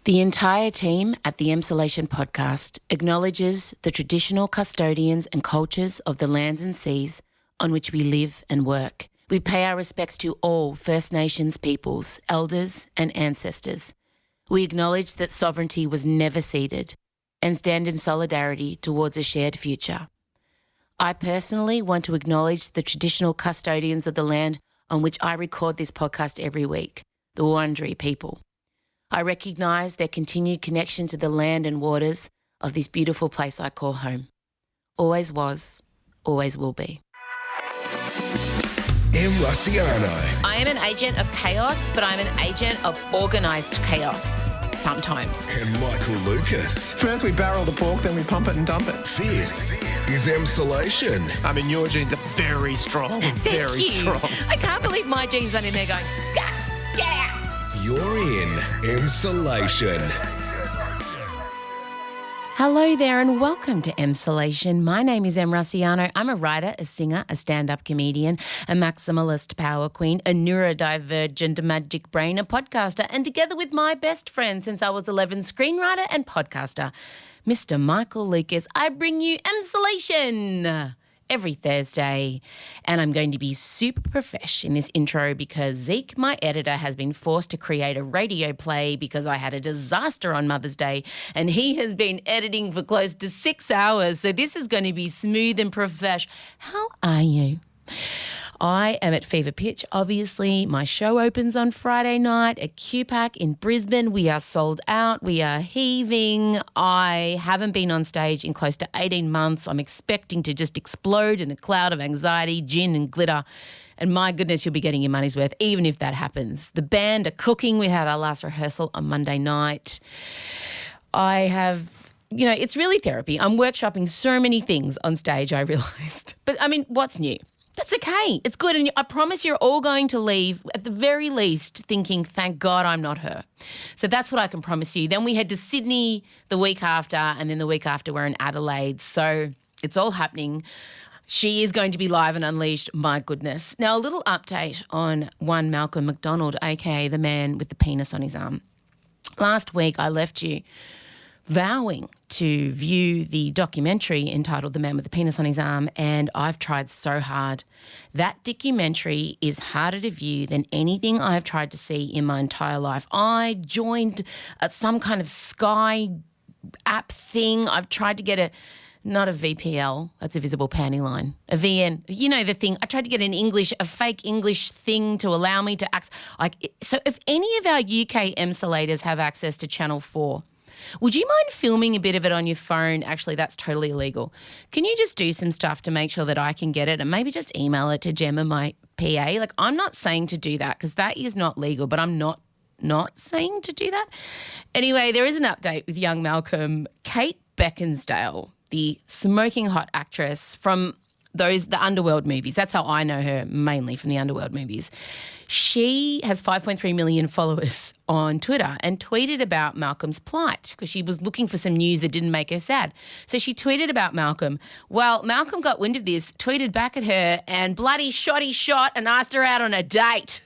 The entire team at the Emsolation podcast acknowledges the traditional custodians and cultures of the lands and seas on which we live and work. We pay our respects to all First Nations peoples, elders and ancestors. We acknowledge that sovereignty was never ceded and stand in solidarity towards a shared future. I personally want to acknowledge the traditional custodians of the land on which I record this podcast every week, the Wurundjeri people. I recognise their continued connection to the land and waters of this beautiful place I call home. Always was, always will be. Russiano. I am an agent of chaos, but I'm an agent of organised chaos sometimes. And Michael Lucas. First we barrel the pork, then we pump it and dump it. This is Emsolation. I mean, your genes are very strong. Very strong. I can't believe my genes aren't in there going, scat, get out. You're in Emsolation. Hello there and welcome to Emsolation. My name is Em Russiano. I'm a writer, a singer, a stand-up comedian, a maximalist power queen, a neurodivergent magic brain, a podcaster, and together with my best friend since I was 11, screenwriter and podcaster, Mr. Michael Lucas, I bring you Emsolation every Thursday. And I'm going to be super profesh in this intro because Zeke, my editor, has been forced to create a radio play because I had a disaster on Mother's Day and he has been editing for close to 6 hours. So this is going to be smooth and profesh. How are you? I am at fever pitch, obviously. My show opens on Friday night at QPAC in Brisbane. We are sold out. We are heaving. I haven't been on stage in close to 18 months. I'm expecting to just explode in a cloud of anxiety, gin and glitter. And my goodness, you'll be getting your money's worth, even if that happens. The band are cooking. We had our last rehearsal on Monday night. I have... it's really therapy. I'm workshopping so many things on stage, I realised. But, what's new? That's okay. It's good. And I promise you're all going to leave, at the very least, thinking, thank God I'm not her. So that's what I can promise you. Then we head to Sydney the week after, and then the week after we're in Adelaide. So it's all happening. She is going to be live and unleashed. My goodness. Now, a little update on one Malcolm McDonald, aka the man with the penis on his arm. Last week I left you vowing to view the documentary entitled The Man with the Penis on His Arm, and I've tried so hard. That documentary is harder to view than anything I've tried to see in my entire life. I joined some kind of Sky app thing. I've tried to get not a VPL, that's a visible panty line, a VN, the thing. I tried to get a fake English thing to allow me to access. So if any of our UK Emsolators have access to Channel 4, would you mind filming a bit of it on your phone? Actually, that's totally illegal. Can you just do some stuff to make sure that I can get it and maybe just email it to Gemma, my PA? I'm not saying to do that because that is not legal, but I'm not saying to do that. Anyway, there is an update with young Malcolm. Kate Beckinsale, the smoking hot actress from the Underworld movies. That's how I know her, mainly from the Underworld movies. She has 5.3 million followers on Twitter and tweeted about Malcolm's plight because she was looking for some news that didn't make her sad. So she tweeted about Malcolm. Well, Malcolm got wind of this, tweeted back at her and bloody shot and asked her out on a date.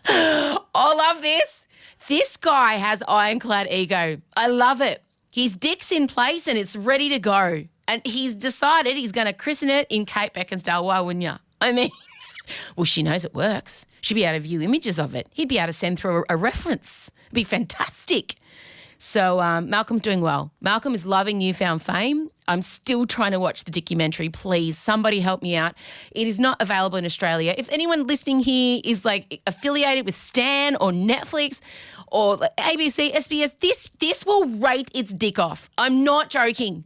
I love this. This guy has ironclad ego. I love it. His dick's in place and it's ready to go. And he's decided he's going to christen it in Kate Beckinsale. Why wouldn't you? Well, she knows it works. She'd be able to view images of it. He'd be able to send through a reference. It'd be fantastic. So Malcolm's doing well. Malcolm is loving newfound fame. I'm still trying to watch the documentary. Please, somebody help me out. It is not available in Australia. If anyone listening here is affiliated with Stan or Netflix or ABC, SBS, this will rate its dick off. I'm not joking.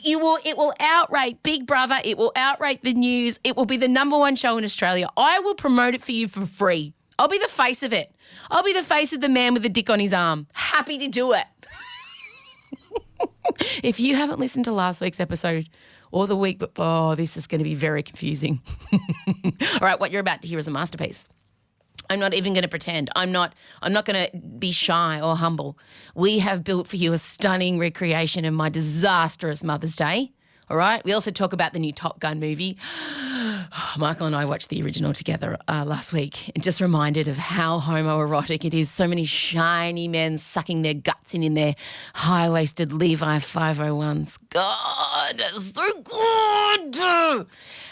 It will outrate Big Brother. It will outrate the news. It will be the #1 show in Australia. I will promote it for you for free. I'll be the face of it. I'll be the face of the man with the dick on his arm. Happy to do it. If you haven't listened to last week's episode or the week, this is going to be very confusing. All right, what you're about to hear is a masterpiece. I'm not even going to pretend. I'm not going to be shy or humble. We have built for you a stunning recreation of my disastrous Mother's Day. All right. We also talk about the new Top Gun movie. Michael and I watched the original together last week and just reminded of how homo-erotic it is. So many shiny men sucking their guts in their high-waisted Levi 501s. God, it's so good.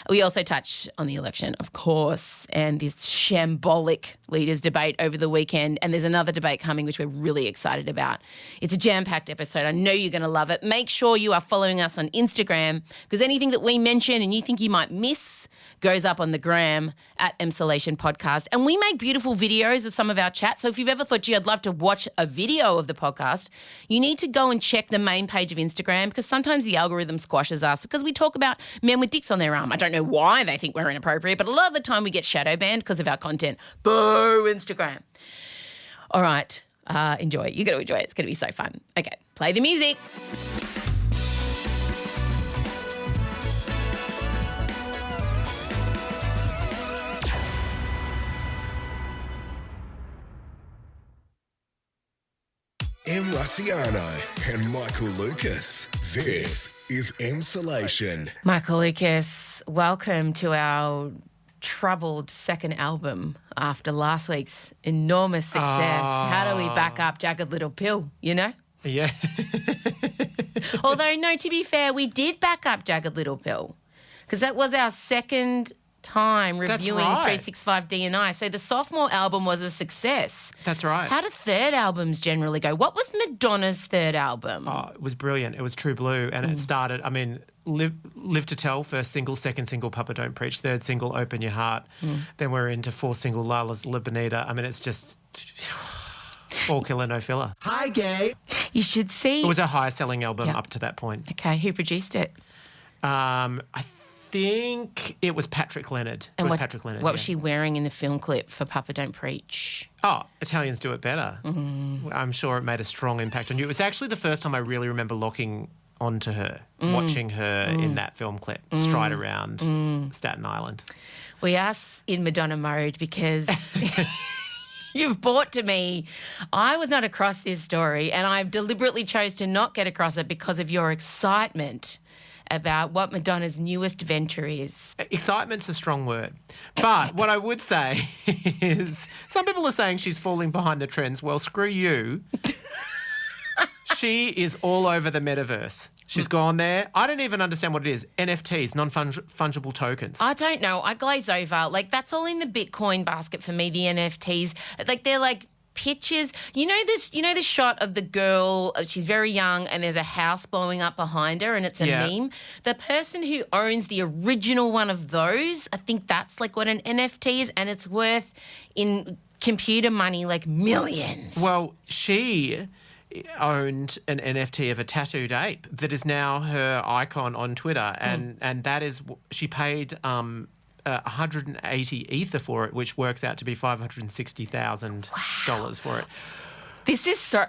We also touch on the election, of course, and this shambolic leaders debate over the weekend. And there's another debate coming which we're really excited about. It's a jam-packed episode. I know you're going to love it. Make sure you are following us on Instagram because anything that we mention and you think you might miss goes up on the gram at Emsolation Podcast. And we make beautiful videos of some of our chats. So if you've ever thought, gee, I'd love to watch a video of the podcast, you need to go and check the main page of Instagram because sometimes the algorithm squashes us because we talk about men with dicks on their arm. I don't know why they think we're inappropriate, but a lot of the time we get shadow banned because of our content. Boo, Instagram. All right, enjoy it. You're going to enjoy it. It's going to be so fun. Okay, play the music. M. Rusciano and Michael Lucas. This is Emsolation. Michael Lucas, welcome to our troubled second album after last week's enormous success. How do we back up Jagged Little Pill, you know? Yeah. Although, no, to be fair, we did back up Jagged Little Pill because that was our second time reviewing 365 D&I. So the sophomore album was a success. That's right. How do third albums generally go? What was Madonna's third album? Oh, it was brilliant. It was True Blue, and it started, I mean, Live to Tell, first single, second single, Papa Don't Preach, third single, Open Your Heart. Then we're into fourth single, Lala's La Bonita. I mean, it's just all killer, no filler. Hi, gay. You should see. It was a high-selling album up to that point. Okay, who produced it? I think it was Patrick Leonard. What was she wearing in the film clip for Papa Don't Preach? Oh, Italians do it better. I'm sure it made a strong impact on you. It was actually the first time I really remember locking onto her, watching her in that film clip, stride around Staten Island. We are in Madonna mode because you've brought to me, I was not across this story and I deliberately chose to not get across it because of your excitement about what Madonna's newest venture is. Excitement's a strong word. But what I would say is some people are saying she's falling behind the trends. Well, screw you. She is all over the metaverse. She's gone there. I don't even understand what it is. NFTs, non-fungible tokens. I don't know. I glaze over. Like, that's all in the Bitcoin basket for me, the NFTs. Like, they're like pictures. You know this shot of the girl, she's very young and there's a house blowing up behind her and it's a meme. The person who owns the original one of those, I think that's like what an NFT is, and it's worth in computer money like millions. Well, she owned an NFT of a tattooed ape that is now her icon on Twitter, and that is, she paid 180 ether for it, which works out to be $560,000 for it. This is so,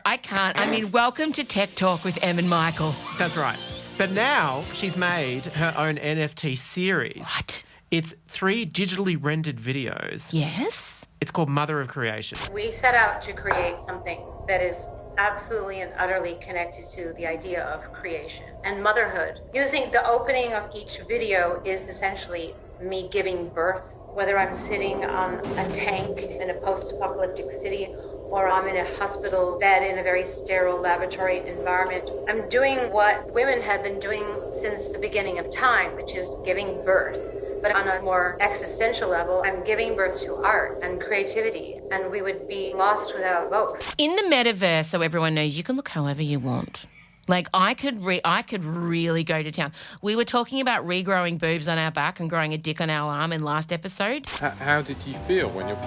welcome to Tech Talk with Em and Michael. That's right. But now she's made her own NFT series. What? It's 3 digitally rendered videos. Yes. It's called Mother of Creation. We set out to create something that is absolutely and utterly connected to the idea of creation and motherhood. Using the opening of each video is essentially me giving birth, whether I'm sitting on a tank in a post-apocalyptic city or I'm in a hospital bed in a very sterile laboratory environment. I'm doing what women have been doing since the beginning of time, which is giving birth. But on a more existential level, I'm giving birth to art and creativity, and we would be lost without both. In the metaverse, so everyone knows, you can look however you want. Like, I could really go to town. We were talking about regrowing boobs on our back and growing a dick on our arm in last episode. How did you feel when your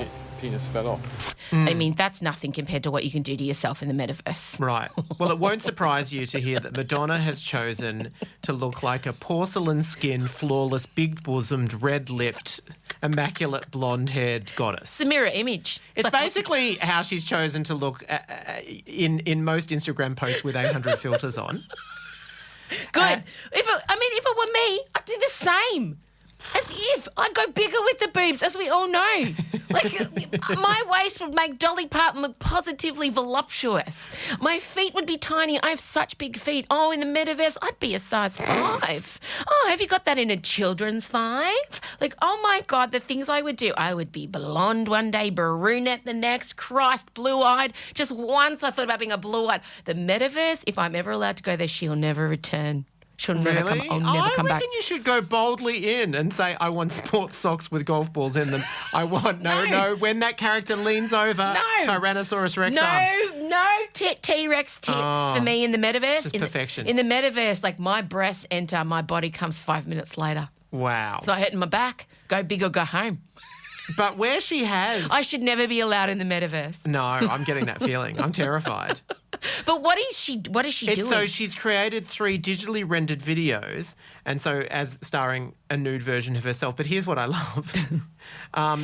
penis fell off? I mean, that's nothing compared to what you can do to yourself in the metaverse. Right. Well, it won't surprise you to hear that Madonna has chosen to look like a porcelain-skinned, flawless, big-bosomed, red-lipped, immaculate, blonde-haired goddess. It's a mirror image. It's basically how she's chosen to look in most Instagram posts with 800 filters on. Good. If it were me, I'd do the same. As if I'd go bigger with the boobs, as we all know. Like, my waist would make Dolly Parton look positively voluptuous. My feet would be tiny. I have such big feet. Oh, in the metaverse, I'd be a size 5. Oh, have you got that in a children's 5? Like, oh my God, the things I would do. I would be blonde one day, brunette the next, Christ, blue-eyed. Just once I thought about being a blue-eyed. The metaverse, if I'm ever allowed to go there, she'll never return. She'll never come. I'll never come back. I reckon you should go boldly in and say, I want sports socks with golf balls in them. I want, no. When that character leans over, Tyrannosaurus Rex arms. No, T-Rex tits for me in the metaverse. Just perfection. In the metaverse, like my breasts enter, my body comes 5 minutes later. Wow. So I hit in my back, go big or go home. But where she has... I should never be allowed in the metaverse. No, I'm getting that feeling. I'm terrified. But what is she doing? So she's created 3 digitally rendered videos, and so as starring a nude version of herself. But here's what I love.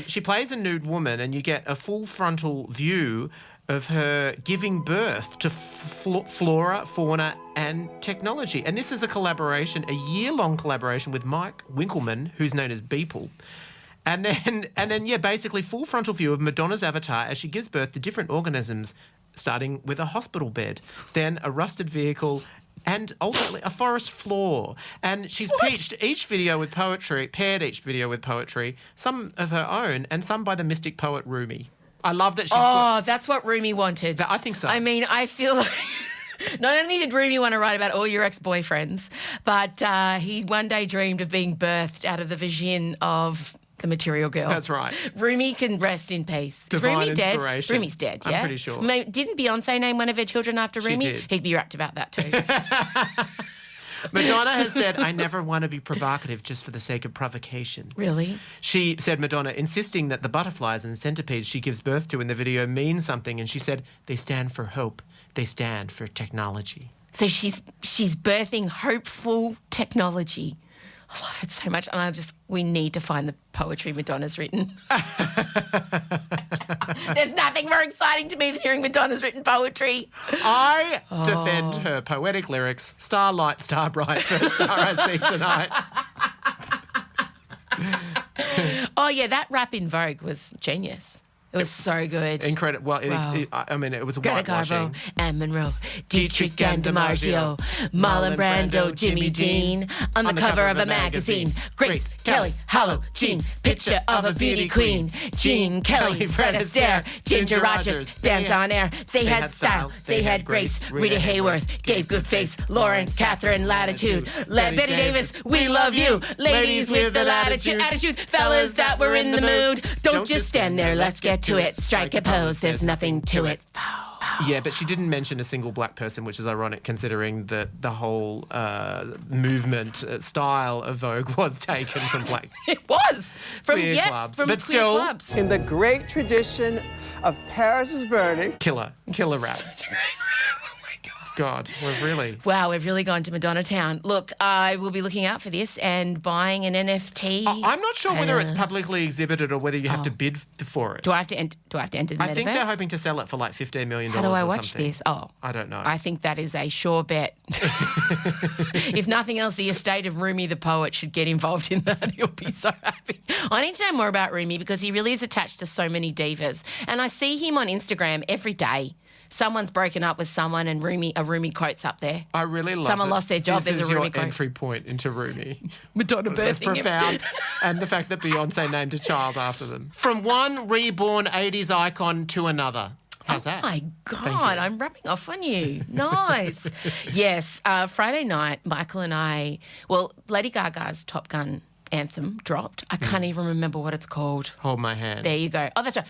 She plays a nude woman, and you get a full frontal view of her giving birth to flora, fauna, and technology. And this is a collaboration, a year-long collaboration with Mike Winkleman, who's known as Beeple. And then, basically full frontal view of Madonna's avatar as she gives birth to different organisms, starting with a hospital bed, then a rusted vehicle, and ultimately a forest floor. And she's paired each video with poetry, some of her own and some by the mystic poet Rumi. I love that she's... Oh, that's what Rumi wanted. I think so. I mean, I feel like... Not only did Rumi want to write about all your ex-boyfriends, but he one day dreamed of being birthed out of the vagine of... the material girl. That's right. Rumi can rest in peace. Divine Rumi dead? inspiration. Rumi's dead, yeah? I'm pretty sure. Didn't Beyonce name one of her children after Rumi? She did. He'd be rapt about that too. Madonna has said, I never want to be provocative just for the sake of provocation. Really? She said, Madonna, insisting that the butterflies and centipedes she gives birth to in the video mean something, and she said, they stand for hope. They stand for technology. So she's birthing hopeful technology. I love it so much. And we need to find the poetry Madonna's written. There's nothing more exciting to me than hearing Madonna's written poetry. I defend her poetic lyrics, starlight, star bright, first star I see tonight. Oh, yeah, that rap in Vogue was genius. It was so good. Incredible. Well, Wow. it was Greta whitewashing. Garbo, Anne Monroe, Dietrich and DiMaggio, Marlon Brando, Jimmy Dean, on the cover of a magazine. Grace Kelly, Hollow, Jean, picture of a beauty queen. Jean Kelly, Fred Astaire, Ginger Rogers, dance on air. They had style, they had grace. Rita Hayworth gave good face. Lauren, Catherine, latitude. Betty Davis, we love you. Ladies with the attitude. Fellas that were in the mood. Don't just stand there, let's get to it. Strike a pose, there's nothing to it. Yeah, but she didn't mention a single black person, which is ironic considering that the whole movement style of Vogue was taken from black. It was from queer yes, clubs. from But queer still, clubs. In the great tradition of Paris is Burning. Killer rap. God, We've really gone to Madonna Town. Look, I will be looking out for this and buying an NFT. I'm not sure whether it's publicly exhibited or whether you have to bid for it. Do I have to enter the metaverse? I think they're hoping to sell it for like $15 million. How do I or watch something. this? Oh, I don't know. I think that is a sure bet. If nothing else, the estate of Rumi the poet should get involved in that. He'll be so happy. I need to know more about Rumi because he really is attached to so many divas. And I see him on Instagram every day. Someone's broken up with someone and a Rumi quote's up there. I really love Someone it. lost their job, This there's is a Rumi your quote. entry point into Rumi. Madonna That's birthing him. profound. And the fact that Beyonce named a child after them. From one reborn 80s icon to another. How's that? Oh, my God, I'm rubbing off on you. Nice. Yes, Friday night, Michael and I, Lady Gaga's Top Gun anthem dropped. I can't even remember what it's called. Hold my hand. There you go. Oh, that's right.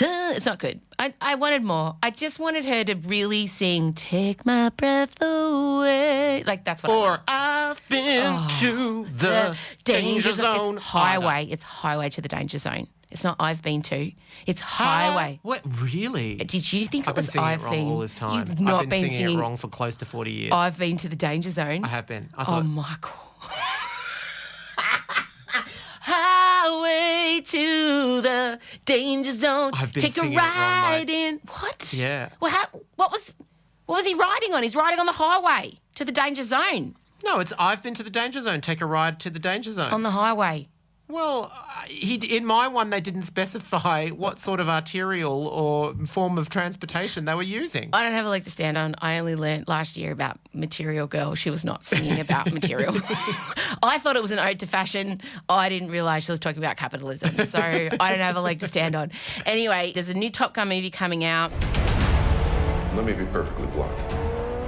It's not good. I wanted more. I just wanted her to really sing Take My Breath Away. Like, that's what I want. Or I've been to the danger zone. It's highway. It's highway to the danger zone. It's not I've been to. It's highway. What? Really? Did you think I've it been was singing I've it wrong been? all this time. You've not I've been singing singing it wrong for close to 40 years. I've been to the danger zone. I have been. I Oh, thought, Michael. Highway to the danger zone. I've been Take a singing it wrong, ride mate. in. What? Yeah. Well, what was he riding on? He's riding on the highway to the danger zone. No, it's I've been to the danger zone. Take a ride to the danger zone. On the highway. Well, in my one, they didn't specify what sort of arterial or form of transportation they were using. I don't have a leg to stand on. I only learnt last year about Material Girl. She was not singing about material. I thought it was an ode to fashion. I didn't realise she was talking about capitalism. So I don't have a leg to stand on. Anyway, there's a new Top Gun movie coming out. Let me be perfectly blunt.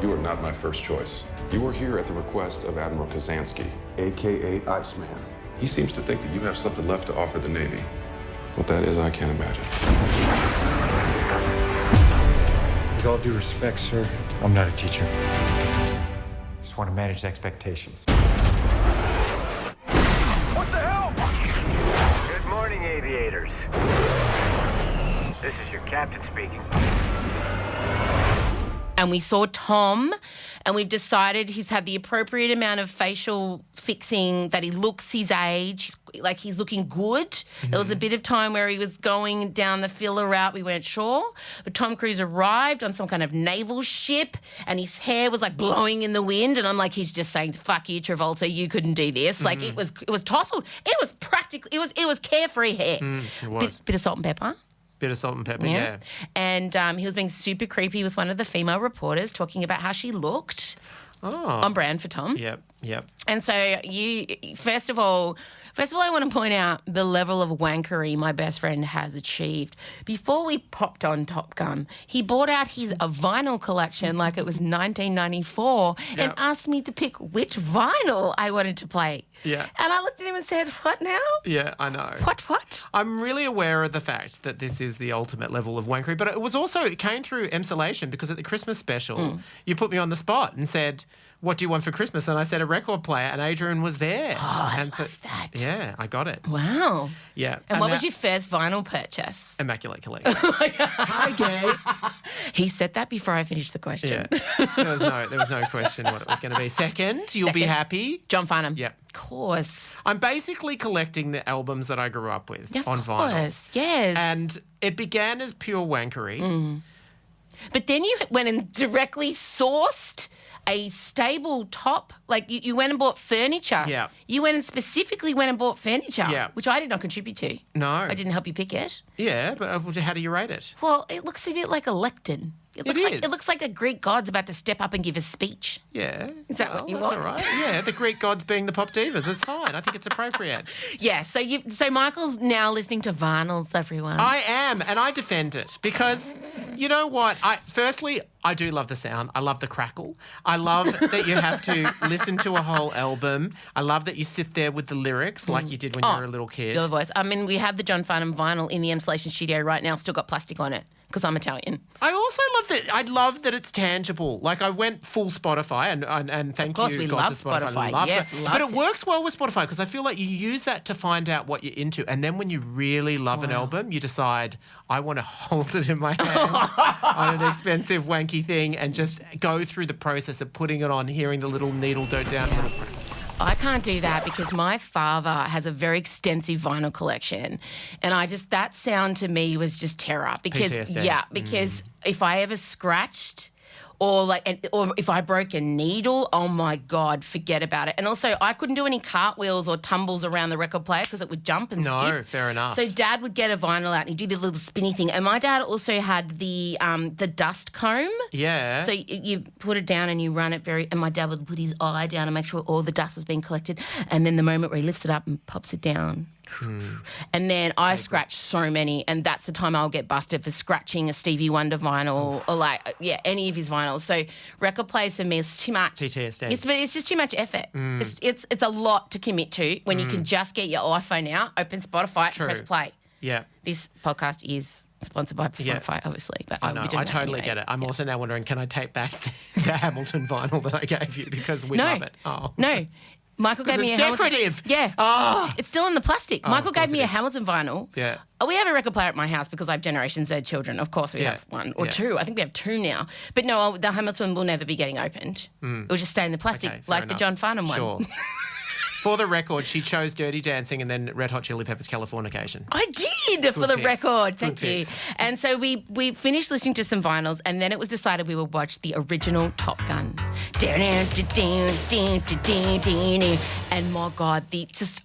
You are not my first choice. You are here at the request of Admiral Kazansky, a.k.a. Iceman. He seems to think that you have something left to offer the Navy. What that is, I can't imagine. With all due respect, sir, I'm not a teacher. Just want to manage expectations. What the hell? Good morning, aviators. This is your captain speaking. And we saw Tom, and we've decided he's had the appropriate amount of facial fixing, that he looks his age, like he's looking good. Mm-hmm. There was a bit of time where he was going down the filler route, we weren't sure. But Tom Cruise arrived on some kind of naval ship, and his hair was like blowing in the wind, and I'm like, he's just saying, fuck you, Travolta, you couldn't do this. Mm-hmm. Like it was tousled. It was practically, it was carefree hair. It was. Bit of salt and pepper. Bit of salt and pepper, yeah. And he was being super creepy with one of the female reporters, talking about how she looked. On brand for Tom. Yep. And so first of all, I want to point out the level of wankery my best friend has achieved. Before we popped on Top Gun, he bought out his vinyl collection like it was 1994 and asked me to pick which vinyl I wanted to play. Yeah. And I looked at him and said, what now? Yeah, I know. What? I'm really aware of the fact that this is the ultimate level of wankery, but it came through Emsolation because at the Christmas special, you put me on the spot and said, what do you want for Christmas? And I said a record player, and Adrian was there. Oh, I love that. Yeah, I got it. Wow. Yeah. And what was your first vinyl purchase? Immaculate Collection. Hi, gay. He said that before I finished the question. Yeah. There was no question what it was going to be. Second, you'll be happy. John Farnham. Yep. Of course. I'm basically collecting the albums that I grew up with on vinyl. Of course, yes. And it began as pure wankery. But then you went and directly sourced a stable top. Like you went and bought furniture. Yeah. You went and specifically went and bought furniture. Yeah. Which I did not contribute to. No. I didn't help you pick it. Yeah, but how do you rate it? Well, it looks a bit like a lectern. It looks like a Greek god's about to step up and give a speech. Yeah. Is that what you that's want? all right. Yeah, the Greek gods being the pop divas. That's fine. I think it's appropriate. Yeah, so Michael's now listening to vinyls, everyone. I am, and I defend it because, you know what? Firstly, I do love the sound. I love the crackle. I love that you have to listen to a whole album. I love that you sit there with the lyrics like you did when you were a little kid. Your voice. I mean, we have the John Farnham vinyl in the Emsolation studio right now, still got plastic on it because I'm Italian. I also love that it's tangible. Like I went full Spotify and thank you. Of course, we love Spotify. Yes, but it works well with Spotify because I feel like you use that to find out what you're into, and then when you really love an album, you decide I want to hold it in my hand on an expensive wanky thing and just go through the process of putting it on, hearing the little needle go down. Yeah. I can't do that because my father has a very extensive vinyl collection, and that sound to me was just terror because PTSD. If I ever scratched or if I broke a needle, oh my God, forget about it. And also I couldn't do any cartwheels or tumbles around the record player because it would jump and skip. No, fair enough. So Dad would get a vinyl out and he'd do the little spinny thing. And my dad also had the dust comb. Yeah. So you put it down and you run it and my dad would put his eye down and make sure all the dust was being collected. And then the moment where he lifts it up and pops it down. And then I scratch so many, and that's the time I'll get busted for scratching a Stevie Wonder vinyl or any of his vinyls. So record players for me is too much. PTSD. It's just too much effort. It's a lot to commit to when you can just get your iPhone out, open Spotify, and press play. Yeah. This podcast is sponsored by Spotify, obviously. But I know. I totally get it. I'm also now wondering, can I take back the Hamilton vinyl that I gave you because we love it? Oh. No. Michael gave me a decorative. Yeah. Oh. It's still in the plastic. Michael gave me a Hamilton vinyl. Yeah. We have a record player at my house because I have Generation Z children. Of course we have one or two. I think we have two now. But no, the Hamilton will never be getting opened. It will just stay in the plastic like the John Farnham one. Sure. For the record, she chose Dirty Dancing and then Red Hot Chili Peppers' Californication. I did. did, for the picks. record. Good Thank you. picks. And so we finished listening to some vinyls, and then it was decided we would watch the original Top Gun. And my God,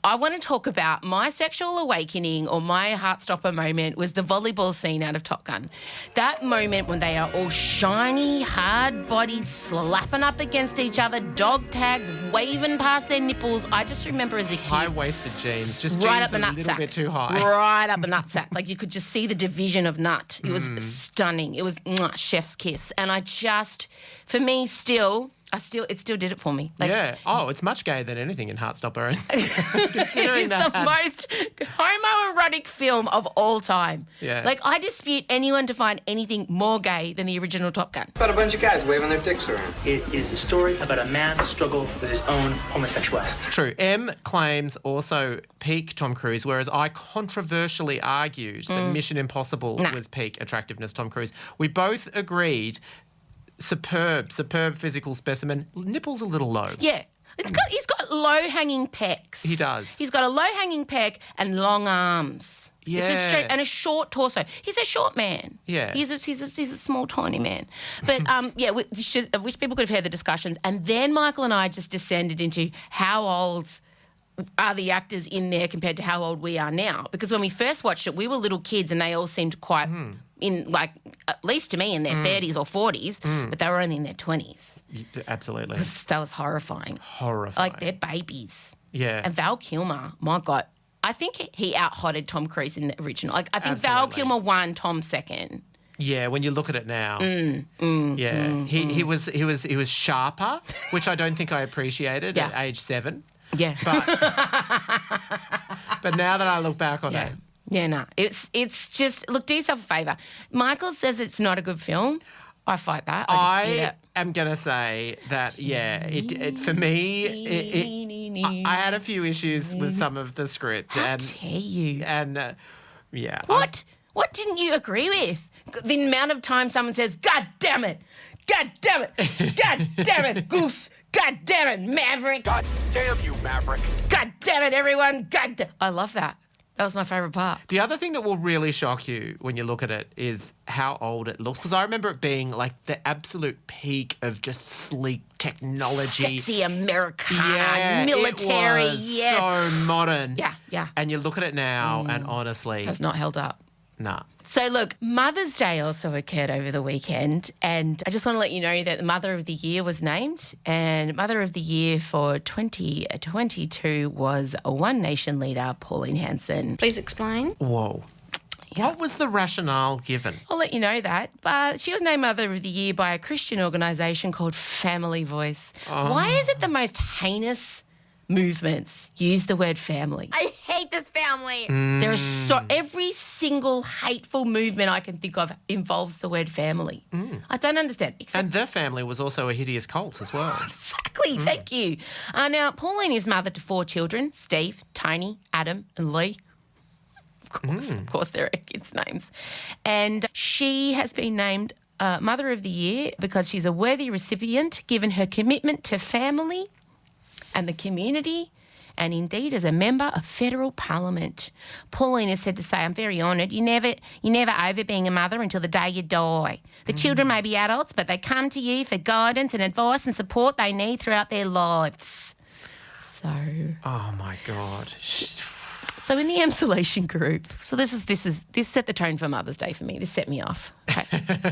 I want to talk about my sexual awakening, or my heartstopper moment was the volleyball scene out of Top Gun. That moment when they are all shiny, hard-bodied, slapping up against each other, dog tags, waving past their nipples. I just remember as a kid. High-waisted jeans, just Right jeans up the a little nutsack. bit too high. Right up the nutsack. Like you could just see the division of nut. It was stunning. It was chef's kiss. And I just, for me, it still did it for me. Like, Yeah. Oh, it's much gayer than anything in Heartstopper. Considering it's that. the most homo-erotic film of all time. Yeah. Like, I dispute anyone to find anything more gay than the original Top Gun. About a bunch of guys waving their dicks around. It is a story about a man's struggle with his own homosexuality. True. M claims also peak Tom Cruise, whereas I controversially argued that Mission Impossible was peak attractiveness Tom Cruise. We both agreed superb physical specimen. Nipples a little low. Yeah. He's got low-hanging pecs. He does. He's got a low-hanging pec and long arms. Yeah. And a short torso. He's a short man. Yeah. He's a small, tiny man. But, I wish people could have heard the discussions. And then Michael and I just descended into how old are the actors in there compared to how old we are now. Because when we first watched it, we were little kids and they all seemed quite, at least to me, in their 30s or 40s, but they were only in their 20s. Absolutely. That was horrifying. Horrifying. Like, they're babies. Yeah. And Val Kilmer, my God, I think he out-hotted Tom Cruise in the original. Like, I think Val Absolutely. Kilmer won Tom second. Yeah, when you look at it now, he was sharper, which I don't think I appreciated at age 7. Yeah. But now that I look back on it, Yeah, no. It's just, look, do yourself a favour. Michael says it's not a good film. I fight that. I am going to say that, it for me, I had a few issues with some of the script. How dare you? And, What? What didn't you agree with? The amount of time someone says, God damn it! God damn it! God damn it, Goose! God damn it, Maverick! God damn you, Maverick. God damn it, everyone! I love that. That was my favourite part. The other thing that will really shock you when you look at it is how old it looks. Because I remember it being like the absolute peak of just sleek technology. Sexy Americana, military, it was yes. so modern. Yeah. And you look at it now and honestly... Has not held up. Nah. So, look, Mother's Day also occurred over the weekend, and I just want to let you know that the Mother of the Year was named, and Mother of the Year for 2022 was a One Nation leader, Pauline Hanson. Please explain. Whoa. Yeah. What was the rationale given? I'll let you know that, but she was named Mother of the Year by a Christian organisation called Family Voice. Why is it the most heinous movements use the word family? I hate this family. There is every single hateful movement I can think of involves the word family. I don't understand. And the family was also a hideous cult as well. Exactly. Thank you. Now, Pauline is mother to 4 children: Steve, Tony, Adam, and Lee. Of course, there are kids' names. And she has been named Mother of the Year because she's a worthy recipient given her commitment to family and the community, and indeed as a member of federal parliament. Pauline is said to say, I'm very honoured. You're never over being a mother until the day you die. The children may be adults, but they come to you for guidance and advice and support they need throughout their lives. So... Oh, my God. So in the Emsolation group, so this set the tone for Mother's Day for me. This set me off. Okay.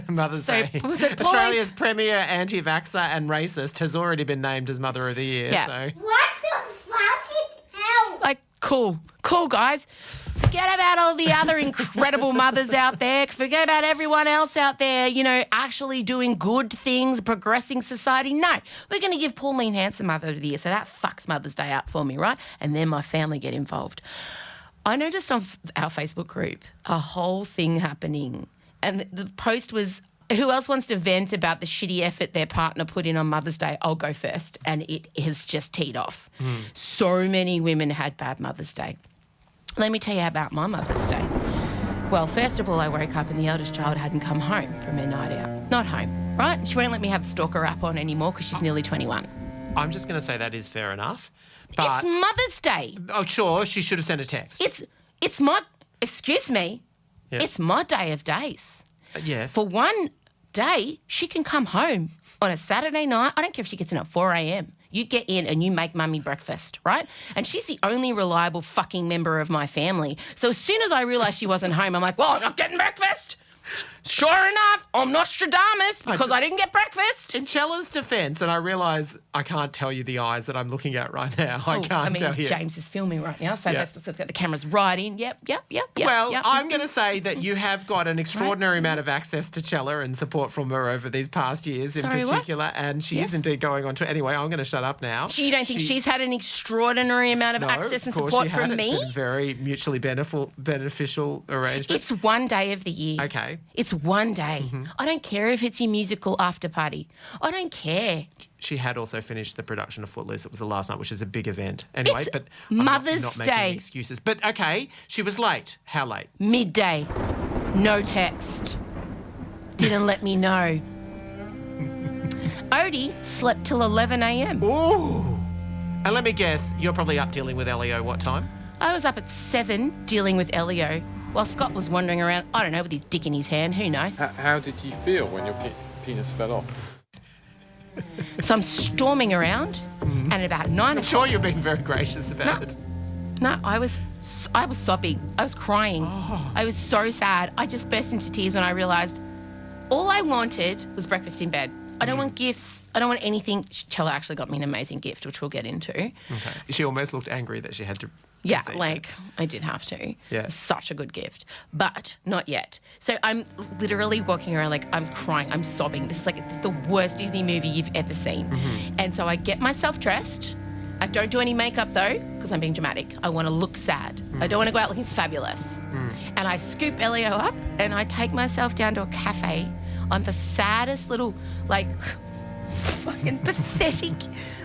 Mother's Day. Australia's premier anti-vaxxer and racist has already been named as Mother of the Year. Yeah. So. What the fuck is hell? Like, cool, guys. Forget about all the other incredible mothers out there. Forget about everyone else out there, actually doing good things, progressing society. No, we're going to give Pauline Hanson Mother of the Year. So that fucks Mother's Day out for me, right? And then my family get involved. I noticed on our Facebook group a whole thing happening. And the post was, who else wants to vent about the shitty effort their partner put in on Mother's Day? I'll go first. And it has just teed off. So many women had bad Mother's Day. Let me tell you about my Mother's Day. Well, first of all, I woke up and the eldest child hadn't come home from her night out. Not home, right? She won't let me have the stalker app on anymore because she's nearly 21. I'm just going to say that is fair enough. But It's Mother's Day. Oh, sure, she should have sent a text. It's my... excuse me, Yeah. it's my day of days. Yes. For one day, she can come home on a Saturday night. I don't care if she gets in at 4 a.m. You get in and you make mummy breakfast, right? And she's the only reliable fucking member of my family. So as soon as I realised she wasn't home, I'm like, well, I'm not getting breakfast. Sure enough, I'm Nostradamus because I didn't get breakfast. In Chella's defence, and I realise I can't tell you the eyes that I'm looking at right now. I can't tell you. James is filming right now, so that's the camera's right in. Yep. Well, I'm going to say that you have got an extraordinary amount of access to Chella and support from her over these past years in particular, and she is indeed going on to... Anyway, I'm going to shut up now. You don't think she's had an extraordinary amount of access and support from me? It's been a very mutually beneficial arrangement. It's one day of the year. Okay. It's one day. I don't care if it's your musical after party. I don't care. She had also finished the production of Footloose. It was the last night, which is a big event. Anyway, but Mother's not Day. making excuses. But okay, she was late. How late? Midday. No text. Didn't let me know. Odie slept till 11 a.m. Ooh. And let me guess, you're probably up dealing with Elio what time? I was up at 7 dealing with Elio while Scott was wandering around, I don't know, with his dick in his hand. Who knows? How did you feel when your penis fell off? So I'm storming around, and at about 9 o'clock... I'm sure you're being very gracious about it. No, I was sobbing. I was crying. I was so sad. I just burst into tears when I realised all I wanted was breakfast in bed. I don't want gifts. I don't want anything. Chella actually got me an amazing gift, which we'll get into. Okay. She almost looked angry that she had to... Yeah, like I did have to. Yeah. Such a good gift. But not yet. So I'm literally walking around like I'm crying, I'm sobbing. This is like the worst Disney movie you've ever seen. And so I get myself dressed. I don't do any makeup though, because I'm being dramatic. I want to look sad. I don't want to go out looking fabulous. And I scoop Elio up and I take myself down to a cafe on the saddest little, like, fucking pathetic.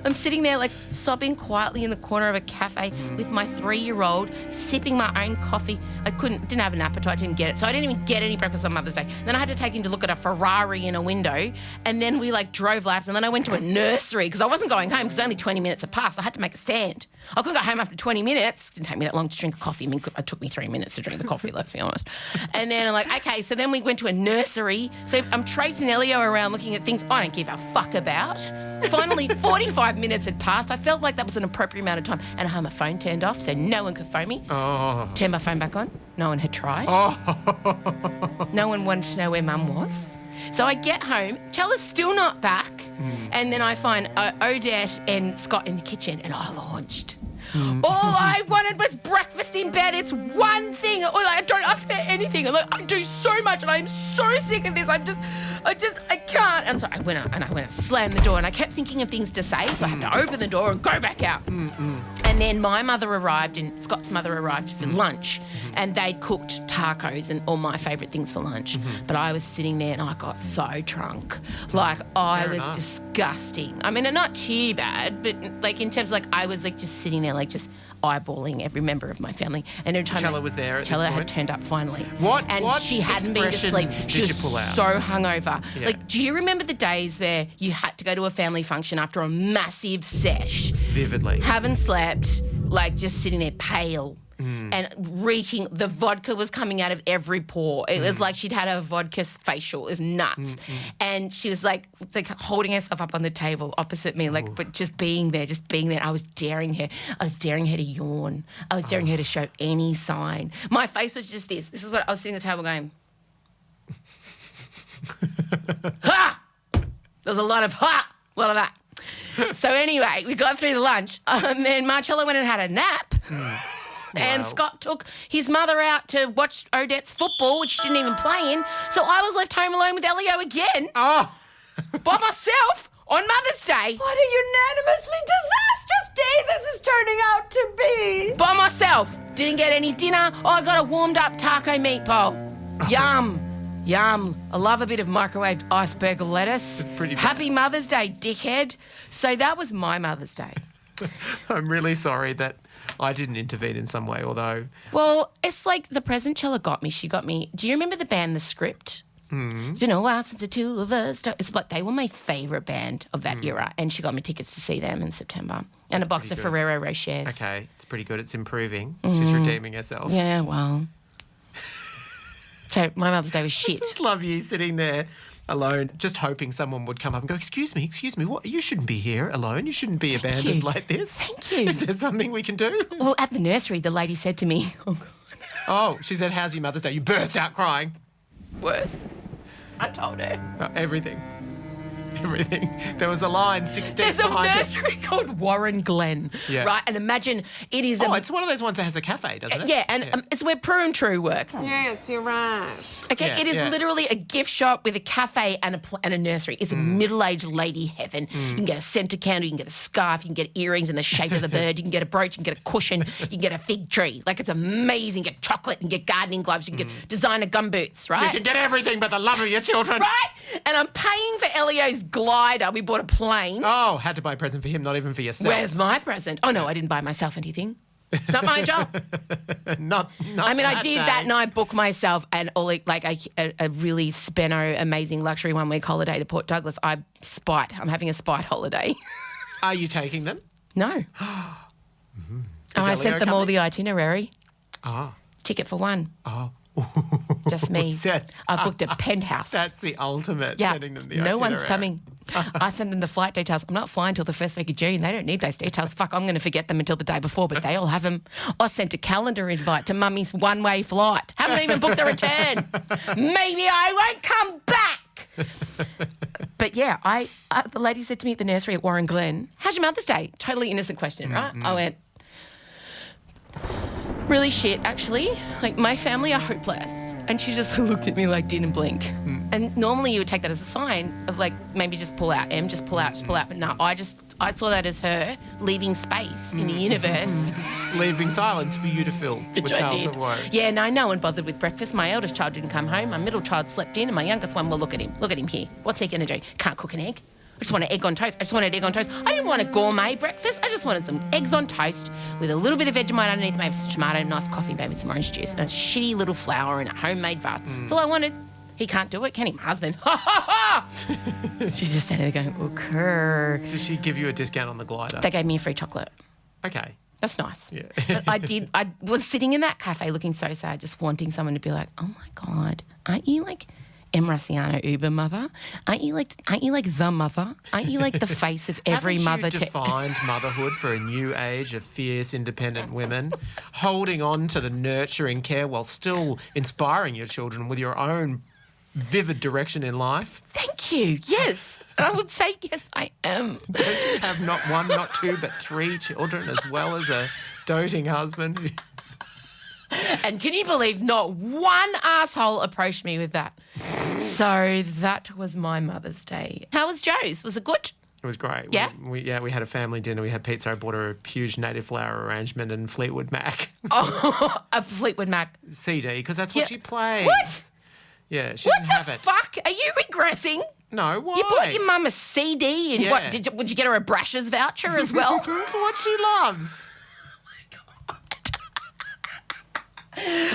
I'm sitting there like sobbing quietly in the corner of a cafe with my 3-year-old, sipping my own coffee. Didn't have an appetite, didn't get it. So I didn't even get any breakfast on Mother's Day. Then I had to take him to look at a Ferrari in a window. And then we like drove laps. And then I went to a nursery because I wasn't going home because only 20 minutes had passed. I had to make a stand. I couldn't go home after 20 minutes. It didn't take me that long to drink a coffee. I mean, it took me 3 minutes to drink the coffee, let's be honest. And then I'm like, okay, so then we went to a nursery. So I'm traipsing Elio around looking at things I don't give a fuck about. Finally, 45 minutes had passed. I felt like that was an appropriate amount of time. And I had my phone turned off so no one could phone me. Turned my phone back on. No one had tried. No one wanted to know where Mum was. So I get home. Chella's still not back. And then I find Odette and Scott in the kitchen and I launched. All I wanted was breakfast in bed. It's one thing. I don't ask for anything. I do so much and I'm so sick of this. I can't. And so I went out and slammed the door and I kept thinking of things to say. So I had to open the door and go back out. And then my mother arrived and Scott's mother arrived for lunch and they'd cooked tacos and all my favourite things for lunch. But I was sitting there and I got so drunk. Like I was disgusting. I mean, not too bad, but like in terms of like I was like just sitting there like just eyeballing every member of my family. And every time Chella was there at this Chella point? had turned up finally. What she hadn't been to expression sleep. She did was you pull out? so hungover. Yeah. Like, do you remember the days where you had to go to a family function after a massive sesh? Vividly. Haven't slept, like just sitting there pale. And reeking, the vodka was coming out of every pore. It was like she'd had a vodka facial. It was nuts. And she was like holding herself up on the table opposite me, like, but just being there. I was daring her. I was daring her to yawn. I was daring her to show any sign. My face was just this. This is what I was sitting at the table going, ha! There was a lot of that. So anyway, we got through the lunch. And then Marcello went and had a nap. And Scott took his mother out to watch Odette's football, which she didn't even play in. So I was left home alone with Elio again. By myself on Mother's Day. What a unanimously disastrous day this is turning out to be. By myself. Didn't get any dinner. I got a warmed up taco meatball. Yum. Yum. I love a bit of microwaved iceberg lettuce. It's pretty bad. Happy Mother's Day, dickhead. So that was my Mother's Day. I'm really sorry that I didn't intervene in some way, although... Well, it's like the present Chella got me. She got me... Do you remember the band The Script? It's been a while since the two of us... It's like they were my favourite band of that era, and she got me tickets to see them in September. And a box of Ferrero Rochers. Okay, it's pretty good. It's improving. She's redeeming herself. Yeah, well... So my Mother's Day was I shit. just love you sitting there alone, just hoping someone would come up and go, excuse me, what? You shouldn't be here alone. You shouldn't be abandoned like this. Thank you. Is there something we can do? Well, at the nursery, the lady said to me, Oh, she said, how's your Mother's Day? You burst out crying. worse. I told her. Everything. There was a line 16 There's a behind it. nursery called Warren Glen, right? And imagine it is... it's one of those ones that has a cafe, doesn't it? Yeah, and it's where Prue and True work. Yes, you're right. Okay, it is literally a gift shop with a cafe and a nursery. It's a middle-aged lady heaven. You can get a centre candle, you can get a scarf, you can get earrings in the shape of the bird, you can get a brooch, you can get a cushion, you can get a fig tree. Like, it's amazing. You can get chocolate, you can get gardening gloves, you can get designer gumboots, right? You can get everything but the love of your children. Right? And I'm paying for Elio's glider. We bought a plane. Oh, had to buy a present for him, not even for yourself. Where's my present? Oh, no, I didn't buy myself anything. It's not my job. not I mean, I did day. that night book myself a really speno, amazing luxury one-week holiday to Port Douglas. I'm having a spite holiday. Are you taking them? No. And I sent them all the itinerary. Oh. Ticket for one. Oh. Just me. I booked a penthouse. That's the ultimate, yeah. sending them the No itinerary. one's coming. I sent them the flight details. I'm not flying till the first week of June. They don't need those details. Fuck, I'm going to forget them until the day before, but they all have them. I sent a calendar invite to Mummy's one-way flight. Haven't even booked a return. Maybe I won't come back. But yeah, the lady said to me at the nursery at Warren Glen, how's your Mother's Day? Totally innocent question, right? I went, really shit, actually. Like, my family are hopeless. And she just looked at me like didn't blink. And normally you would take that as a sign of like, maybe just pull out, Em, just pull out. But no, I saw that as her leaving space in the universe. Leaving silence for you to fill with tales of woe. Yeah, no one bothered with breakfast. My eldest child didn't come home. My middle child slept in and my youngest one, well, look at him here. What's he going to do? Can't cook an egg. I just want an egg on toast. I didn't want a gourmet breakfast. I just wanted some eggs on toast with a little bit of Vegemite underneath, maybe some tomato, nice coffee, maybe some orange juice, and a shitty little flour in a homemade vase. That's all I wanted. He can't do it, can he? My husband. Ha, ha, ha! She's just standing there going, okay. Did she give you a discount on the glider? They gave me a free chocolate. Okay. That's nice. Yeah. But I was sitting in that cafe looking so sad, just wanting someone to be like, oh my God, aren't you like M. Raciano Uber mother? Aren't you like the mother? Aren't you like the face of every mother? Haven't you defined motherhood for a new age of fierce, independent women, holding on to the nurturing care while still inspiring your children with your own vivid direction in life? Thank you. Yes. I would say yes, I am. Don't you have not one, not two, but 3 children as well as a doting husband? And can you believe not one asshole approached me with that? So that was my Mother's Day. How was Joe's? Was it good? It was great. Yeah? We had a family dinner. We had pizza. I bought her a huge native flower arrangement and Fleetwood Mac. Oh, a Fleetwood Mac. CD, because that's what she plays. What? Yeah, she didn't have it. What the fuck? Are you regressing? No, why? You bought your mum a CD and Yeah. what? Would you get her a Brash's voucher as well? That's what she loves.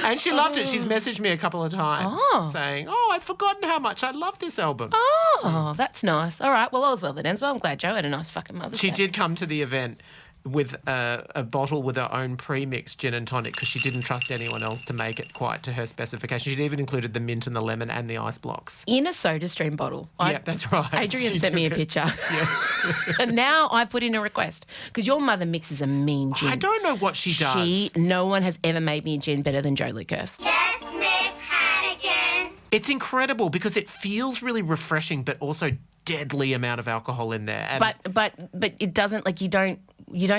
And she loved it. She's messaged me a couple of times saying, I'd forgotten how much I love this album. Oh, that's nice. All right. Well, all's well that ends well. I'm glad Joe had a nice fucking Mother's Day. She did come to the event with a bottle with her own pre-mixed gin and tonic because she didn't trust anyone else to make it quite to her specification. She'd even included the mint and the lemon and the ice blocks. In a SodaStream bottle. Yeah, that's right. Adrian She sent me a took it. picture. Yeah. And now I put in a request because your mother mixes a mean gin. I don't know what she does. No one has ever made me a gin better than Joe Lucas. Yes, Miss Hannigan. It's incredible because it feels really refreshing but also deadly amount of alcohol in there. And But it doesn't, like, you don't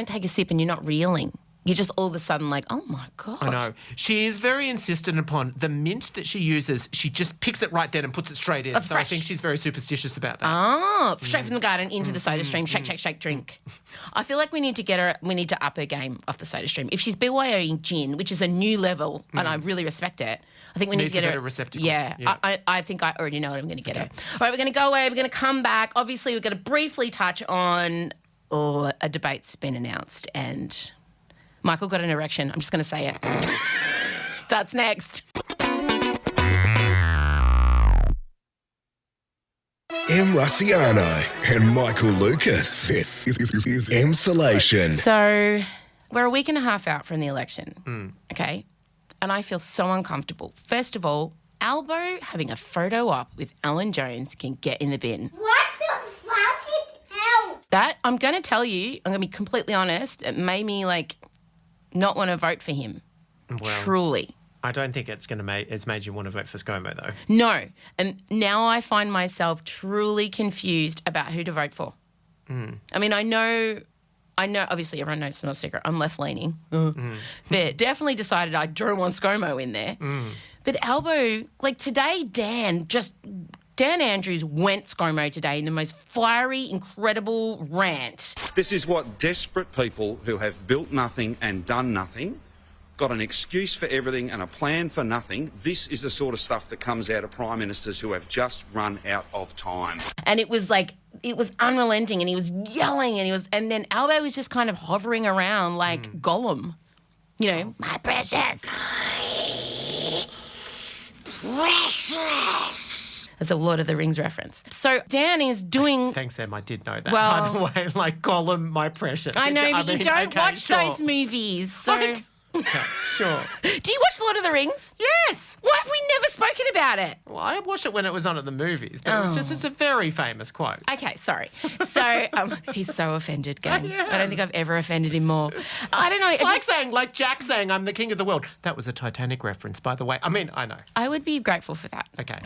take a sip and you're not reeling. You're just all of a sudden like, oh my God. I know. She is very insistent upon the mint that she uses. She just picks it right then and puts it straight in. That's so fresh. I think she's very superstitious about that. Oh, straight from the garden into the SodaStream, shake, drink. I feel like we need to up her game off the SodaStream. If she's BYOing gin, which is a new level, and I really respect it, I think we need to get her a receptacle. Yeah. I think I already know what I'm going to get her. All right, we're going to go away. We're going to come back. Obviously, we're going to briefly touch on a debate's been announced and Michael got an erection. I'm just going to say it. That's next. M. Raciano and Michael Lucas. This is Emsolation. So we're a week and a half out from the election, okay? And I feel so uncomfortable. First of all, Albo having a photo op with Alan Jones can get in the bin. What the fuck is hell? That, I'm going to tell you, I'm going to be completely honest, it made me, not want to vote for him. Well, truly. I don't think it's made you want to vote for ScoMo, though. No. And now I find myself truly confused about who to vote for. I mean, I know, obviously everyone knows it's not a secret, I'm left-leaning. But definitely decided I don't want ScoMo in there. But Albo, today, Dan Andrews went ScoMo today in the most fiery, incredible rant. This is what desperate people who have built nothing and done nothing, got an excuse for everything and a plan for nothing. This is the sort of stuff that comes out of Prime Ministers who have just run out of time. And it was unrelenting, and he was yelling, and then Albo was just kind of hovering around like Gollum. My precious. Precious. That's a Lord of the Rings reference. So Dan is doing... Thanks, Em. I did know that, well, by the way. Like Gollum, my precious. I know, but you don't watch those movies. So... Okay, sure. Do you watch Lord of the Rings? Yes. Why have we never spoken about it? Well, I watched it when it was on at the movies, but it's a very famous quote. Okay, sorry. So he's so offended, gang. I don't think I've ever offended him more. I don't know. It's like Jack saying, I'm the king of the world. That was a Titanic reference, by the way. I mean, I know. I would be grateful for that. Okay.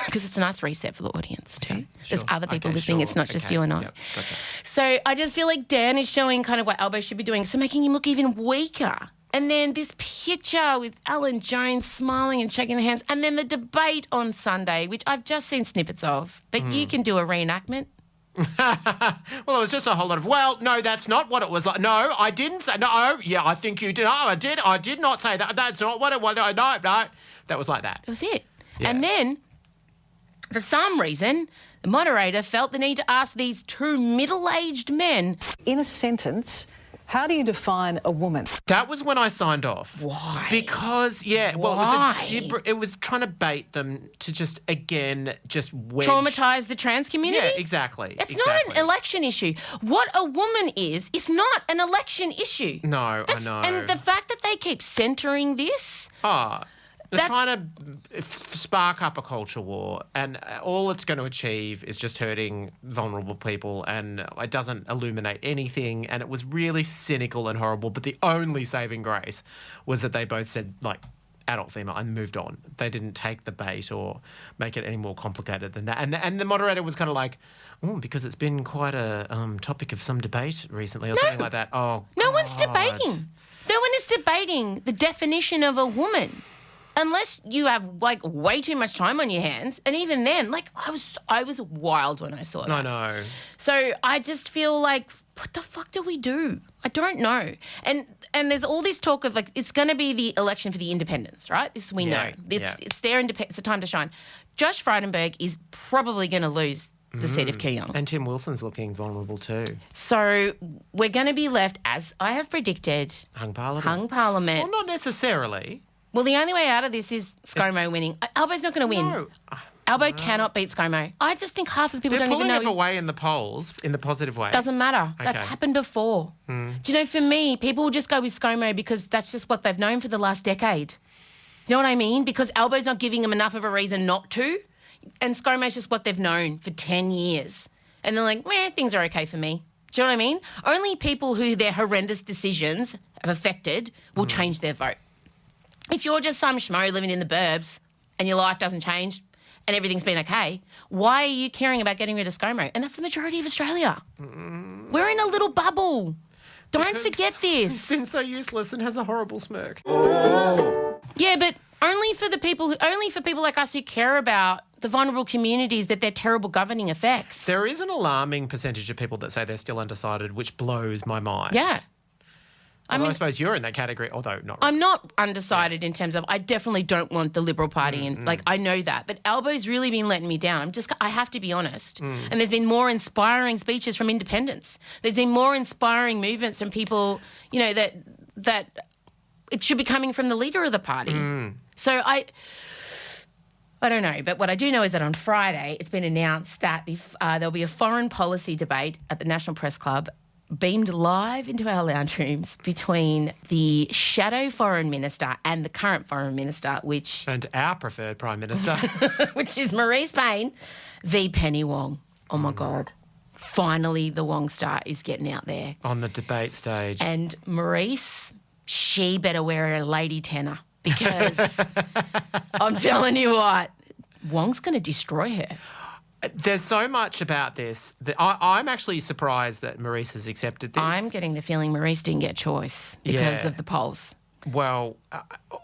Because it's a nice reset for the audience too. Okay, sure. There's other people listening. Sure. It's not just you and I. Yep, gotcha. So I just feel like Dan is showing kind of what Albo should be doing, so making him look even weaker. And then this picture with Alan Jones smiling and shaking the hands. And then the debate on Sunday, which I've just seen snippets of. But you can do a reenactment. Well, it was just a whole lot of, well, no, that's not what it was like. No, I didn't say, no, yeah, I think you did. No, I did not say that. That's not what it was. No. That was like that. That was it. Yeah. And then, for some reason, the moderator felt the need to ask these two middle-aged men. In a sentence, how do you define a woman? That was when I signed off. Why? Because, it was trying to bait them to just wedge. Traumatise the trans community? Yeah, exactly. It's not an election issue. What a woman is not an election issue. No, I know. And the fact that they keep centering this... It's trying to spark up a culture war, and all it's going to achieve is just hurting vulnerable people, and it doesn't illuminate anything, and it was really cynical and horrible, but the only saving grace was that they both said, adult female, and moved on. They didn't take the bait or make it any more complicated than that. And the moderator was kind of like, because it's been quite a topic of some debate recently or something like that. Oh, no one's debating. No one is debating the definition of a woman. Unless you have, way too much time on your hands. And even then, I was wild when I saw that. I know. So I just feel like, what the fuck do we do? I don't know. And there's all this talk of, it's going to be the election for the independents, right? This we know. It's their it's the time to shine. Josh Frydenberg is probably going to lose the seat of Kooyong. And Tim Wilson's looking vulnerable too. So we're going to be left, as I have predicted... Hung Parliament. Well, not necessarily. Well, the only way out of this is ScoMo winning. Albo's not going to win. No. Albo cannot beat ScoMo. I just think half of the people don't even know. They're pulling up away in the polls in the positive way. Doesn't matter. Okay. That's happened before. Do you know, for me, people will just go with ScoMo because that's just what they've known for the last decade. You know what I mean? Because Albo's not giving them enough of a reason not to, and ScoMo's just what they've known for 10 years. And they're like, things are okay for me. Do you know what I mean? Only people who their horrendous decisions have affected will change their vote. If you're just some schmo living in the burbs and your life doesn't change and everything's been okay, why are you caring about getting rid of ScoMo? And that's the majority of Australia. We're in a little bubble. Don't forget this. He's been so useless and has a horrible smirk. Yeah, but only for people like us who care about the vulnerable communities that their terrible governing affects. There is an alarming percentage of people that say they're still undecided, which blows my mind. Yeah. I suppose you're in that category, although not really. I'm not undecided in terms of I definitely don't want the Liberal Party and I know that. But Albo's really been letting me down. I have to be honest. And there's been more inspiring speeches from independents. There's been more inspiring movements from people, that it should be coming from the leader of the party. So I don't know. But what I do know is that on Friday it's been announced that there'll be a foreign policy debate at the National Press Club beamed live into our lounge rooms between the shadow foreign minister and the current foreign minister, and our preferred prime minister, which is Maurice Payne v Penny Wong. Oh, my God. Finally, the Wong star is getting out there. On the debate stage. And Maurice, she better wear a lady tenor because I'm telling you what, Wong's going to destroy her. There's so much about this that I'm actually surprised that Maurice has accepted this. I'm getting the feeling Maurice didn't get choice because of the polls. Well,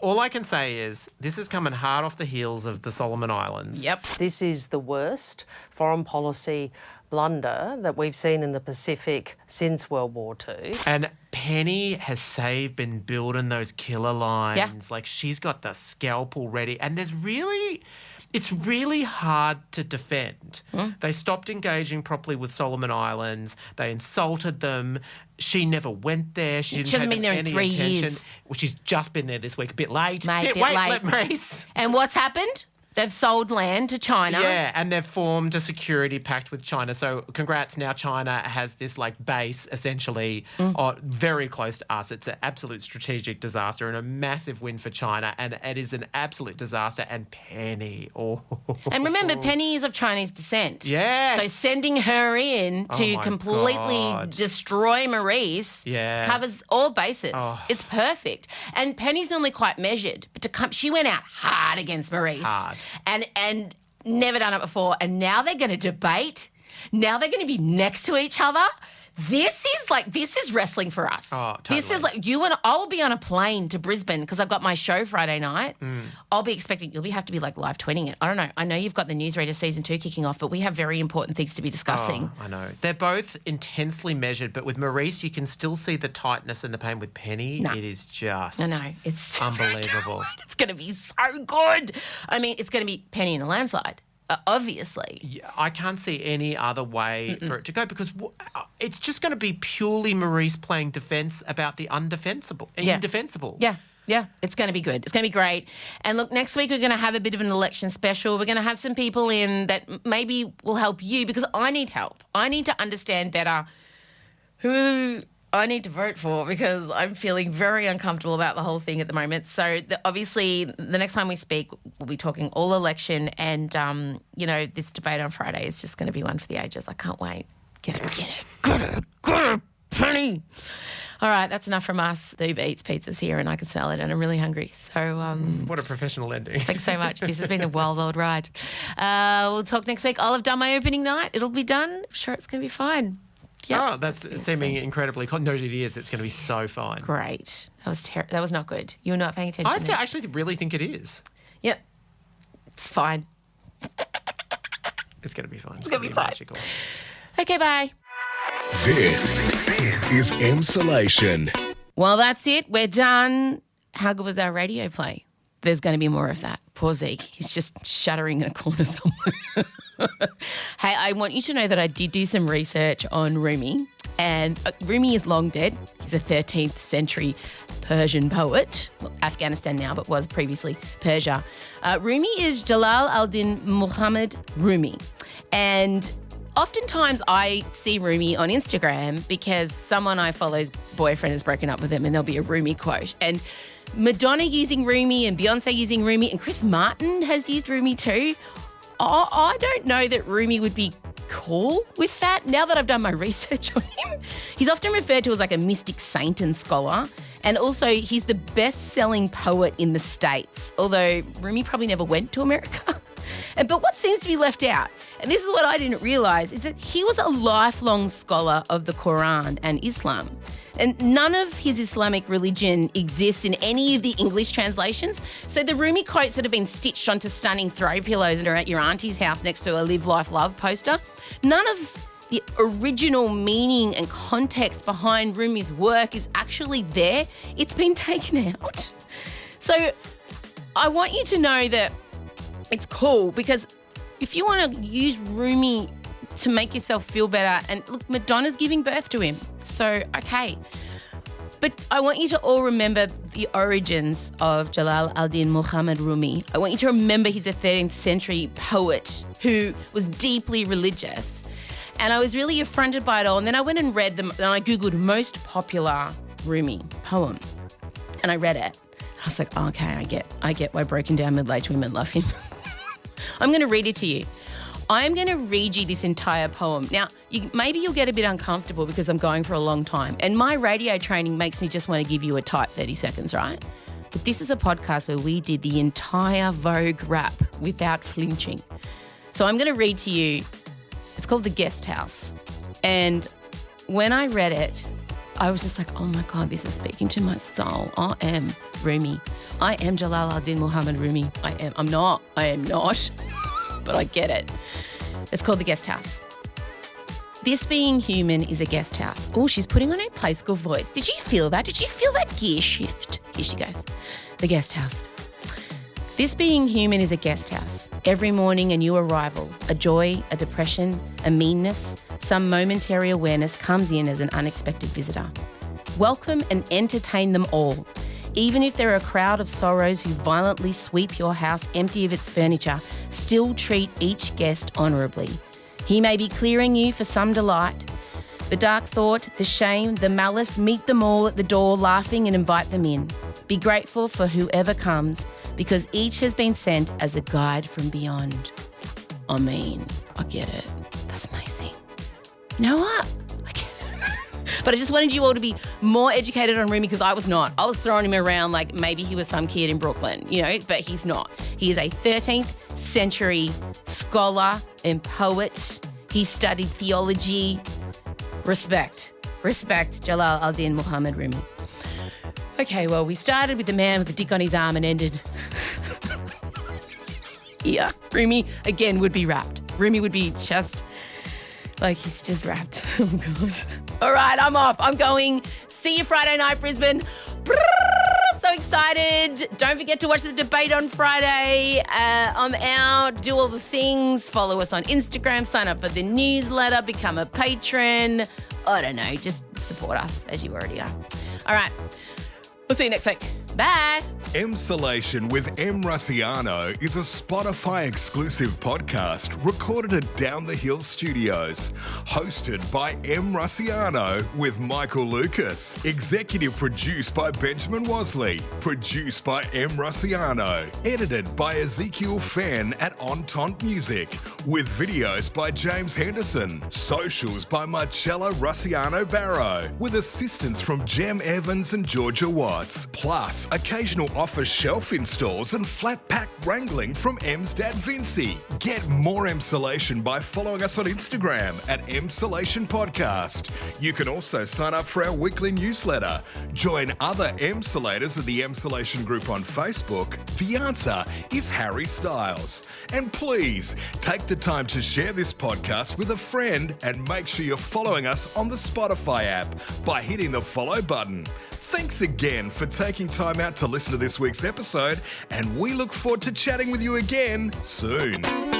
all I can say is this is coming hard off the heels of the Solomon Islands. Yep. This is the worst foreign policy blunder that we've seen in the Pacific since World War II. And Penny has been building those killer lines. Yeah. Like, she's got the scalpel ready. And it's really hard to defend. They stopped engaging properly with Solomon Islands. They insulted them. She never went there. She hasn't been there in 3 years. Well, she's just been there this week. A bit late. Mate, Wait, let Maurice. And what's happened? They've sold land to China. Yeah, and they've formed a security pact with China. So congrats, now China has this base essentially very close to us. It's an absolute strategic disaster and a massive win for China, and it is an absolute disaster. And Penny, And remember, Penny is of Chinese descent. Yes. So sending her in to completely destroy Maurice covers all bases. It's perfect. And Penny's normally quite measured, but she went out hard against Maurice. Hard. And never done it before. And now they're going to debate. Now they're going to be next to each other. This is wrestling for us. Oh, totally. This is I will be on a plane to Brisbane because I've got my show Friday night. I'll be expecting, you'll have to be live tweeting it. I don't know. I know you've got the Newsreader season 2 kicking off, but we have very important things to be discussing. I know. They're both intensely measured, but with Maurice, you can still see the tightness and the pain. With Penny, it is just it's just unbelievable. It's going to be so good. I mean, it's going to be Penny in a landslide. Obviously. Yeah, I can't see any other way for it to go because it's just going to be purely Maurice playing defence about the indefensible. Yeah, it's going to be good. It's going to be great. And look, next week we're going to have a bit of an election special. We're going to have some people in that maybe will help you because I need help. I need to understand better who I need to vote for because I'm feeling very uncomfortable about the whole thing at the moment. So obviously the next time we speak, we'll be talking all election and, this debate on Friday is just going to be one for the ages. I can't wait. Get it, Penny. All right, that's enough from us. The Uber Eats pizza's here and I can smell it and I'm really hungry. So what a professional ending. Thanks so much. This has been a wild, wild ride. We'll talk next week. I'll have done my opening night. It'll be done. I'm sure it's going to be fine. Yep. Oh, that's seeming incredibly cool. No, it is. It's going to be so fine. Great. That was not good. You were not paying attention. I actually really think it is. Yep. It's fine. It's going to be fine. It's going to be fine. Magical. Okay, bye. This is Emsolation. Well, that's it. We're done. How good was our radio play? There's going to be more of that. Poor Zeke. He's just shuddering in a corner somewhere. Hey, I want you to know that I did do some research on Rumi, and Rumi is long dead. He's a 13th century Persian poet, Afghanistan now, but was previously Persia. Rumi is Jalal al-Din Muhammad Rumi, and oftentimes I see Rumi on Instagram because someone I follow's boyfriend has broken up with him and there'll be a Rumi quote. And Madonna using Rumi and Beyonce using Rumi and Chris Martin has used Rumi too. I don't know that Rumi would be cool with that now that I've done my research on him. He's often referred to as like a mystic saint and scholar. And also he's the best-selling poet in the States, although Rumi probably never went to America. But what seems to be left out, and this is what I didn't realise, is that he was a lifelong scholar of the Quran and Islam. And none of his Islamic religion exists in any of the English translations. So the Rumi quotes that have been stitched onto stunning throw pillows and are at your auntie's house next to a Live, Life, Love poster, none of the original meaning and context behind Rumi's work is actually there. It's been taken out. So I want you to know that it's cool because if you want to use Rumi to make yourself feel better, and look, Madonna's giving birth to him, so okay. But I want you to all remember the origins of Jalal al-Din Muhammad Rumi. I want you to remember he's a 13th century poet who was deeply religious. And I was really affronted by it all. And then I went and read them, and I Googled most popular Rumi poem. And I read it. I was like, oh, okay, I get why broken down middle-aged women love him. I'm going to read it to you. I'm going to read you this entire poem. Now, maybe you'll get a bit uncomfortable because I'm going for a long time. And my radio training makes me just want to give you a tight 30 seconds, right? But this is a podcast where we did the entire Vogue rap without flinching. So I'm going to read to you. It's called The Guest House. And when I read it, I was just like, oh my God, this is speaking to my soul. I am Rumi. I am Jalal ad-Din Muhammad Rumi. I am not. But I get it. It's called The Guest House. This being human is a guest house. Oh, she's putting on her play school voice. Did you feel that? Did you feel that gear shift? Here she goes. The guest house. This being human is a guest house. Every morning a new arrival, a joy, a depression, a meanness, some momentary awareness comes in as an unexpected visitor. Welcome and entertain them all. Even if there are a crowd of sorrows who violently sweep your house empty of its furniture, still treat each guest honourably. He may be clearing you for some delight. The dark thought, the shame, the malice, meet them all at the door laughing and invite them in. Be grateful for whoever comes, because each has been sent as a guide from beyond. I mean, I get it. That's amazing. You know what? But I just wanted you all to be more educated on Rumi because I was not. I was throwing him around like maybe he was some kid in Brooklyn, but he's not. He is a 13th century scholar and poet. He studied theology. Respect, Jalal ad-Din Muhammad Rumi. Okay, well, we started with the man with the dick on his arm and ended... Yeah, Rumi, again, would be wrapped. Rumi would be just... like he's just wrapped. Oh, God. All right, I'm off. I'm going. See you Friday night, Brisbane. So excited. Don't forget to watch the debate on Friday. I'm out. Do all the things. Follow us on Instagram. Sign up for the newsletter. Become a patron. I don't know. Just support us as you already are. All right. We'll see you next week. Bye. Emsolation with M. Russiano is a Spotify exclusive podcast recorded at Down the Hill Studios. Hosted by M. Russiano with Michael Lucas. Executive produced by Benjamin Wasley. Produced by M. Russiano. Edited by Ezekiel Fenn at Entente Music. With videos by James Henderson. Socials by Marcella Russiano Barrow. With assistance from Jem Evans and Georgia Watts. Plus, occasional offer shelf installs and flat pack wrangling from M's dad Vincey. Get more Emsolation by following us on Instagram at Emsolation Podcast. You can also sign up for our weekly newsletter. Join other Emsolators at the Emsolation group on Facebook. The answer is Harry Styles. And please take the time to share this podcast with a friend and make sure you're following us on the Spotify app by hitting the follow button. Thanks again for taking time out to listen to this week's episode, and we look forward to chatting with you again soon.